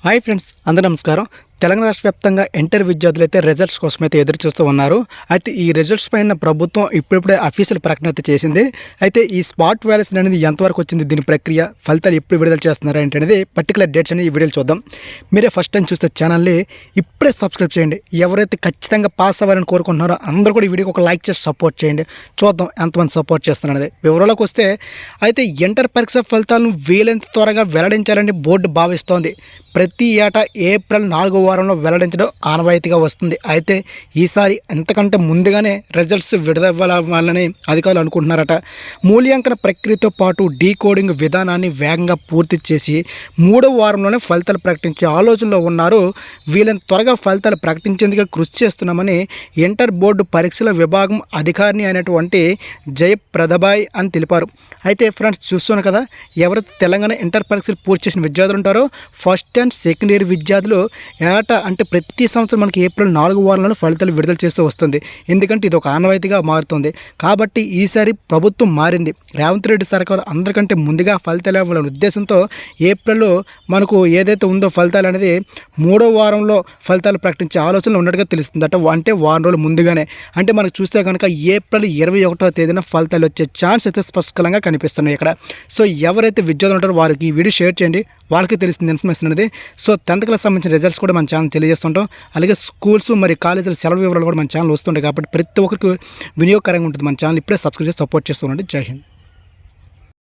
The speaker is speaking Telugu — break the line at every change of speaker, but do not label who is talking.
హాయ్ ఫ్రెండ్స్, అందరూ నమస్కారం. తెలంగాణ రాష్ట్ర వ్యాప్తంగా ఇంటర్ విద్యార్థులు అయితే రిజల్ట్స్ కోసం అయితే ఎదురు చూస్తూ ఉన్నారు. అయితే ఈ రిజల్ట్స్ పైన ప్రభుత్వం ఇప్పుడిప్పుడే అఫీషియల్ ప్రకటన అయితే చేసింది. అయితే ఈ స్పాట్ వ్యాలిడేషన్ అనేది ఎంతవరకు వచ్చింది, దీని ప్రక్రియ, ఫలితాలు ఎప్పుడు విడుదల చేస్తున్నారు ఏంటనేది పర్టికులర్ డేట్స్ అని ఈ వీడియోలో చూద్దాం. మీరే ఫస్ట్ టైం చూస్తే ఛానల్ని ఇప్పుడే సబ్స్క్రైబ్ చేయండి. ఎవరైతే ఖచ్చితంగా పాస్ అవ్వాలని కోరుకుంటున్నారో అందరూ కూడా ఈ వీడియోకి ఒక లైక్ చేసి సపోర్ట్ చేయండి. చూద్దాం ఎంతమంది సపోర్ట్ చేస్తున్నారనేది. వివరాలకు వస్తే అయితే ఇంటర్ పరీక్ష ఫలితాలను వీలైనంత త్వరగా వెల్లడించాలని బోర్డు భావిస్తోంది. ప్రతి ఏటా ఏప్రిల్ 4వ వారంలో వెల్లడించడం ఆనవాయితీగా వస్తుంది. అయితే ఈసారి ఎంతకంటే ముందుగానే రిజల్ట్స్ విడుదలవ్వాలని అధికారులు అనుకుంటున్నారట. మూల్యాంకన ప్రక్రియతో పాటు డీకోడింగ్ విధానాన్ని వేగంగా పూర్తి చేసి 3వ వారంలోనే ఫలితాలు ప్రకటించే ఆలోచనలో ఉన్నారు. వీళ్ళని త్వరగా ఫలితాలు ప్రకటించేందుకు కృషి చేస్తున్నామని ఇంటర్ బోర్డు పరీక్షల విభాగం అధికారిని అయినటువంటి జయప్రదబాయ్ అని తెలిపారు. అయితే ఫ్రెండ్స్ చూస్తున్నాను కదా, ఎవరైతే తెలంగాణ ఇంటర్ పరీక్షలు పూర్తి చేసిన విద్యార్థులు ఉంటారో ఫస్ట్ అండ్ సెకండ్ ఇయర్ విద్యార్థులు ఏటా అంటే ప్రతి సంవత్సరం మనకి ఏప్రిల్ 4వ వారంలో ఫలితాలు విడుదల చేస్తూ వస్తుంది. ఎందుకంటే ఇది ఒక ఆనవాయితీగా మారుతుంది. కాబట్టి ఈసారి ప్రభుత్వం మారింది. రేవంత్ రెడ్డి సర్కారు అందరికంటే ముందుగా ఫలితాలు ఇవ్వాలనే ఉద్దేశంతో ఏప్రిల్లో మనకు ఏదైతే ఉందో ఫలితాలు అనేది 3వ వారంలో ఫలితాలు ప్రకటించే ఆలోచనలు ఉన్నట్టుగా తెలుస్తుందట. అంటే వారం రోజులు ముందుగానే. అంటే మనకు చూస్తే కనుక ఏప్రిల్ 21వ తేదీన ఫలితాలు వచ్చే ఛాన్స్ అయితే స్పష్టంగా కనిపిస్తున్నాయి ఇక్కడ. సో ఎవరైతే విద్యార్థులు ఉంటారో వారికి ఈ వీడియో షేర్ చేయండి, వాళ్ళకి తెలిసింది ఇన్ఫర్మేషన్ అనేది. సో 10th క్లాస్ సంబంధించిన రిజల్ట్స్ కూడా మన ఛానల్ తెలియజేస్తుంటాం. అలాగే స్కూల్స్ మరియు కాలేజీల సెలవు వివరాలు కూడా మన ఛానల్ వస్తుంటాయి. కాబట్టి ప్రతి ఒక్కరికి వినియోగకరంగా ఉంటుంది. మన ఛానల్ ఇప్పుడే సబ్స్క్రైబ్ చేసి సపోర్ట్ చేస్తూ ఉండండి. జై హింద్.